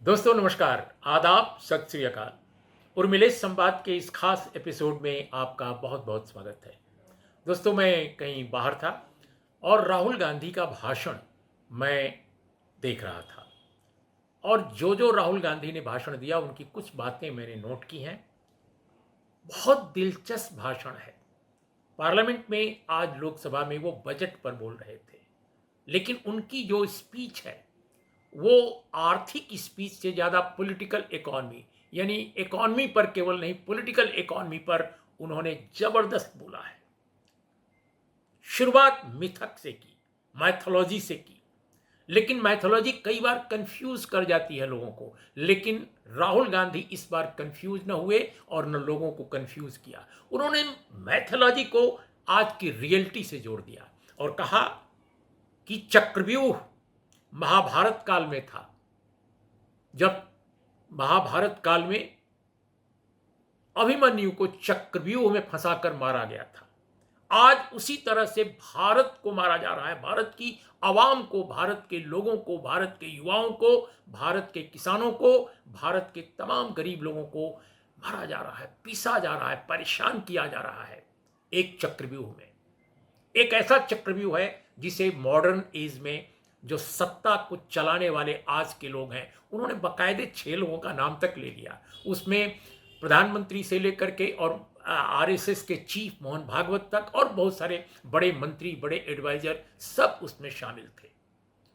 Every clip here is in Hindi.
दोस्तों नमस्कार, आदाब, सत श्री अकाल। उर्मिलेश संवाद के इस खास एपिसोड में आपका बहुत बहुत स्वागत है। दोस्तों मैं कहीं बाहर था और राहुल गांधी का भाषण मैं देख रहा था और जो जो राहुल गांधी ने भाषण दिया उनकी कुछ बातें मैंने नोट की हैं। बहुत दिलचस्प भाषण है। पार्लियामेंट में आज लोकसभा में वो बजट पर बोल रहे थे, लेकिन उनकी जो स्पीच है वो आर्थिक स्पीच से ज़्यादा पॉलिटिकल इकोनॉमी, यानी इकोनॉमी पर केवल नहीं, पॉलिटिकल इकोनॉमी पर उन्होंने जबरदस्त बोला है। शुरुआत मिथक से की, मैथोलॉजी से की, लेकिन मैथोलॉजी कई बार कंफ्यूज कर जाती है लोगों को, लेकिन राहुल गांधी इस बार कंफ्यूज न हुए और न लोगों को कंफ्यूज किया। उन्होंने मैथोलॉजी को आज की रियलिटी से जोड़ दिया और कहा कि चक्रव्यूह महाभारत काल में था। जब महाभारत काल में अभिमन्यु को चक्रव्यूह में फंसाकर मारा गया था, आज उसी तरह से भारत को मारा जा रहा है। भारत की आवाम को, भारत के लोगों को, भारत के युवाओं को, भारत के किसानों को, भारत के तमाम गरीब लोगों को मारा जा रहा है, पीसा जा रहा है, परेशान किया जा रहा है एक चक्रव्यूह में। एक ऐसा चक्रव्यूह है जिसे मॉडर्न एज में जो सत्ता को चलाने वाले आज के लोग हैं, उन्होंने बाकायदे 6 लोगों का नाम तक ले लिया। उसमें प्रधानमंत्री से लेकर के और आरएसएस के चीफ मोहन भागवत तक और बहुत सारे बड़े मंत्री, बड़े एडवाइजर सब उसमें शामिल थे।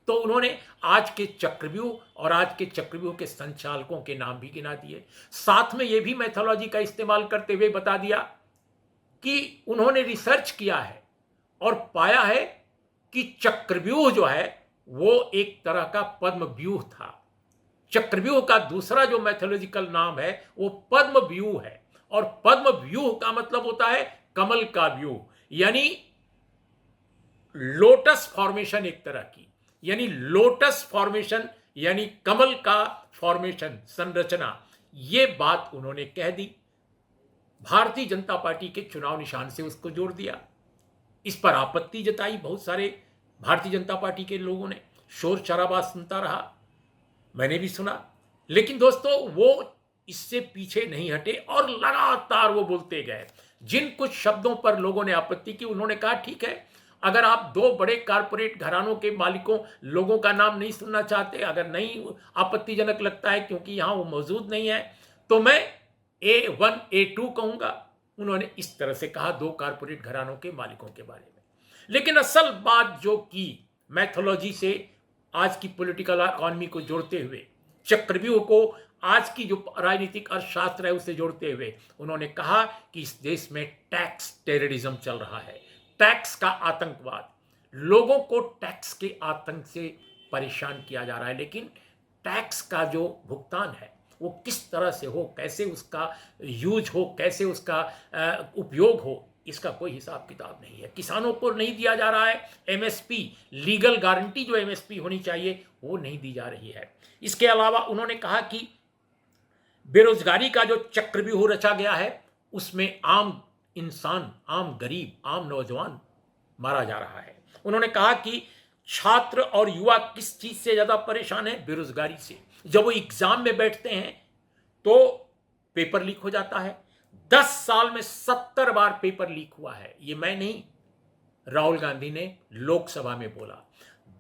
तो उन्होंने आज के चक्रव्यूह और आज के चक्रव्यूह के संचालकों के नाम भी गिना दिए। साथ में यह भी मैथोलॉजी का इस्तेमाल करते हुए बता दिया कि उन्होंने रिसर्च किया है और पाया है कि चक्रव्यूह जो है वो एक तरह का पद्म व्यूह था। चक्रव्यूह का दूसरा जो मैथोलॉजिकल नाम है वो पद्म व्यूह है, और पद्म व्यूह का मतलब होता है कमल का व्यूह, यानी लोटस फॉर्मेशन एक तरह की, यानी लोटस फॉर्मेशन यानी कमल का फॉर्मेशन, संरचना। ये बात उन्होंने कह दी। भारतीय जनता पार्टी के चुनाव निशान से उसको जोड़ दिया। इस पर आपत्ति जताई बहुत सारे भारतीय जनता पार्टी के लोगों ने, शोर शराबा सुनता रहा, मैंने भी सुना। लेकिन दोस्तों वो इससे पीछे नहीं हटे और लगातार वो बोलते गए। जिन कुछ शब्दों पर लोगों ने आपत्ति की, उन्होंने कहा ठीक है, अगर आप 2 बड़े कारपोरेट घरानों के मालिकों लोगों का नाम नहीं सुनना चाहते, अगर नहीं आपत्तिजनक लगता है क्योंकि यहां वो मौजूद नहीं है, तो मैं A1 A2 कहूंगा। उन्होंने इस तरह से कहा 2 कारपोरेट घरानों के मालिकों के बारे में। लेकिन असल बात जो की मैथोलॉजी से आज की पॉलिटिकल इकोनॉमी को जोड़ते हुए, चक्रव्यूह को आज की जो राजनीतिक अर्थशास्त्र है उसे जोड़ते हुए, उन्होंने कहा कि इस देश में टैक्स टेररिज्म चल रहा है, टैक्स का आतंकवाद, लोगों को टैक्स के आतंक से परेशान किया जा रहा है। लेकिन टैक्स का जो भुगतान है वो किस तरह से हो, कैसे उसका यूज हो, कैसे उसका उपयोग हो, इसका कोई हिसाब किताब नहीं है। किसानों को नहीं दिया जा रहा है एमएसपी, लीगल गारंटी जो एमएसपी होनी चाहिए वो नहीं दी जा रही है। इसके अलावा उन्होंने कहा कि बेरोजगारी का जो चक्रव्यूह रचा गया है उसमें आम इंसान, आम गरीब, आम नौजवान मारा जा रहा है। उन्होंने कहा कि छात्र और युवा किस चीज से ज्यादा परेशान है? बेरोजगारी से। जब वो एग्जाम में बैठते हैं तो पेपर लीक हो जाता है। 10 साल में 70 बार पेपर लीक हुआ है। ये मैं नहीं, राहुल गांधी ने लोकसभा में बोला।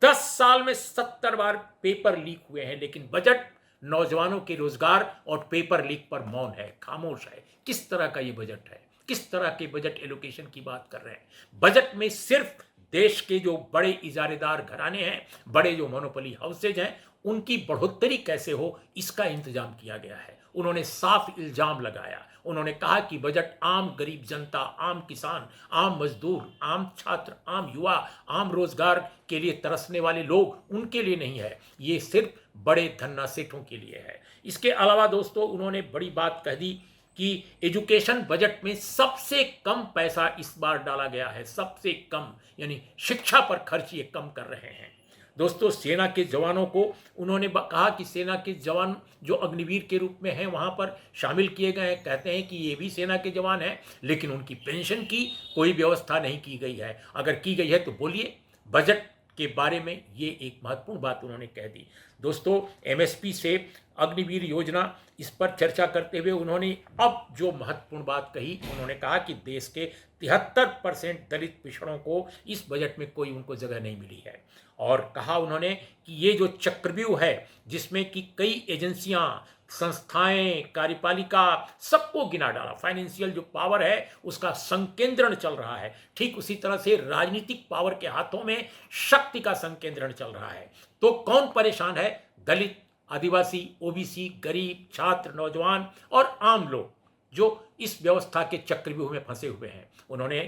10 साल में 70 बार पेपर लीक हुए हैं, लेकिन बजट नौजवानों के रोजगार और पेपर लीक पर मौन है, खामोश है। किस तरह का ये बजट है? किस तरह के बजट एलोकेशन की बात कर रहे हैं? बजट में सिर्फ देश के जो बड़े इजारेदार घराने हैं, बड़े जो मोनोपोली हाउसेज हैं, उनकी बढ़ोतरी कैसे हो इसका इंतजाम किया गया है। उन्होंने साफ इल्जाम लगाया। उन्होंने कहा कि बजट आम गरीब जनता, आम किसान, आम मजदूर, आम छात्र, आम युवा, आम रोजगार के लिए तरसने वाले लोग, उनके लिए नहीं है। ये सिर्फ बड़े धन्ना सेठों के लिए है। इसके अलावा दोस्तों उन्होंने बड़ी बात कह दी कि एजुकेशन बजट में सबसे कम पैसा इस बार डाला गया है, सबसे कम, यानी शिक्षा पर खर्च ये कम कर रहे हैं। दोस्तों सेना के जवानों को उन्होंने कहा कि सेना के जवान जो अग्निवीर के रूप में हैं वहाँ पर शामिल किए गए हैं। कहते हैं कि ये भी सेना के जवान हैं, लेकिन उनकी पेंशन की कोई व्यवस्था नहीं की गई है। अगर की गई है तो बोलिए। बजट के बारे में ये एक महत्वपूर्ण बात उन्होंने कह दी। दोस्तों, एमएसपी से अग्निवीर योजना, इस पर चर्चा करते हुए उन्होंने अब जो महत्वपूर्ण बात कही, उन्होंने कहा कि देश के 73% दलित पिछड़ों को इस बजट में कोई उनको जगह नहीं मिली है। और कहा उन्होंने कि ये जो चक्रव्यूह है, जिसमें कि कई एजेंसियां, संस्थाएं, कार्यपालिका, सबको गिना डाला, फाइनेंशियल जो पावर है उसका संकेंद्रण चल रहा है, ठीक उसी तरह से राजनीतिक पावर के हाथों में शक्ति का संकेंद्रण चल रहा है। तो कौन परेशान है? दलित, आदिवासी, ओबीसी, गरीब, छात्र, नौजवान और आम लोग जो इस व्यवस्था के चक्रव्यूह में फंसे हुए हैं। उन्होंने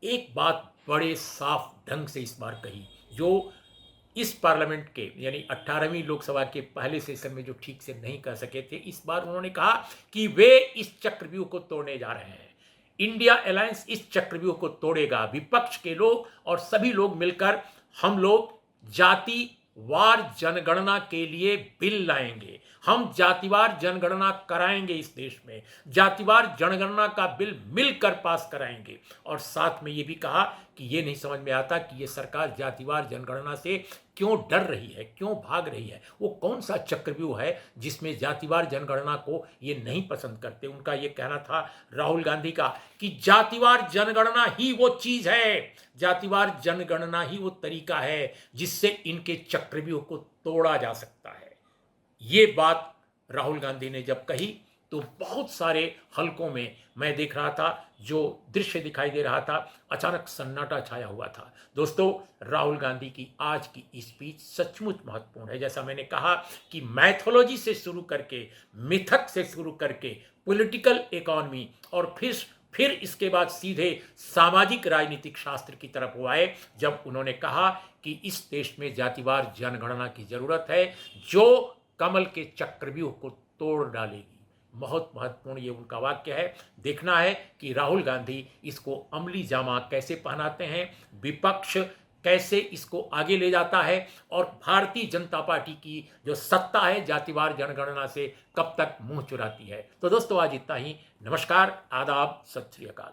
एक बात बड़े साफ ढंग से इस बार कही, जो इस पार्लियामेंट के यानी 18वीं लोकसभा के पहले सेशन में जो ठीक से नहीं कर सके थे, इस बार उन्होंने कहा कि वे इस चक्रव्यूह को तोड़ने जा रहे हैं। इंडिया अलायंस इस चक्रव्यूह को तोड़ेगा। विपक्ष के लोग और सभी लोग मिलकर हम लोग जातिवार जनगणना के लिए बिल लाएंगे। हम जातिवार जनगणना कराएंगे इस देश में, जातिवार जनगणना का बिल मिलकर पास कराएंगे। और साथ में ये भी कहा कि ये नहीं समझ में आता कि ये सरकार जातिवार जनगणना से क्यों डर रही है, क्यों भाग रही है। वो कौन सा चक्रव्यूह है जिसमें जातिवार जनगणना को ये नहीं पसंद करते। उनका ये कहना था, राहुल गांधी का, कि जातिवार जनगणना ही वो चीज है, जातिवार जनगणना ही वो तरीका है जिससे इनके चक्रव्यूह को तोड़ा जा सकता है। ये बात राहुल गांधी ने जब कही तो बहुत सारे हलकों में मैं देख रहा था, जो दृश्य दिखाई दे रहा था, अचानक सन्नाटा छाया हुआ था। दोस्तों, राहुल गांधी की आज की स्पीच सचमुच महत्वपूर्ण है। जैसा मैंने कहा कि मैथोलॉजी से शुरू करके, मिथक से शुरू करके, पॉलिटिकल इकोनॉमी और फिर इसके बाद सीधे सामाजिक राजनीतिक शास्त्र की तरफ वो आए, जब उन्होंने कहा कि इस देश में जातिवार जनगणना की जरूरत है जो कमल के चक्रव्यूह को तोड़ डालेगी। बहुत महत्वपूर्ण ये उनका वाक्य है। देखना है कि राहुल गांधी इसको अमली जामा कैसे पहनाते हैं, विपक्ष कैसे इसको आगे ले जाता है, और भारतीय जनता पार्टी की जो सत्ता है जातिवार जनगणना से कब तक मुंह चुराती है। तो दोस्तों, आज इतना ही। नमस्कार, आदाब, सत श्री अकाल।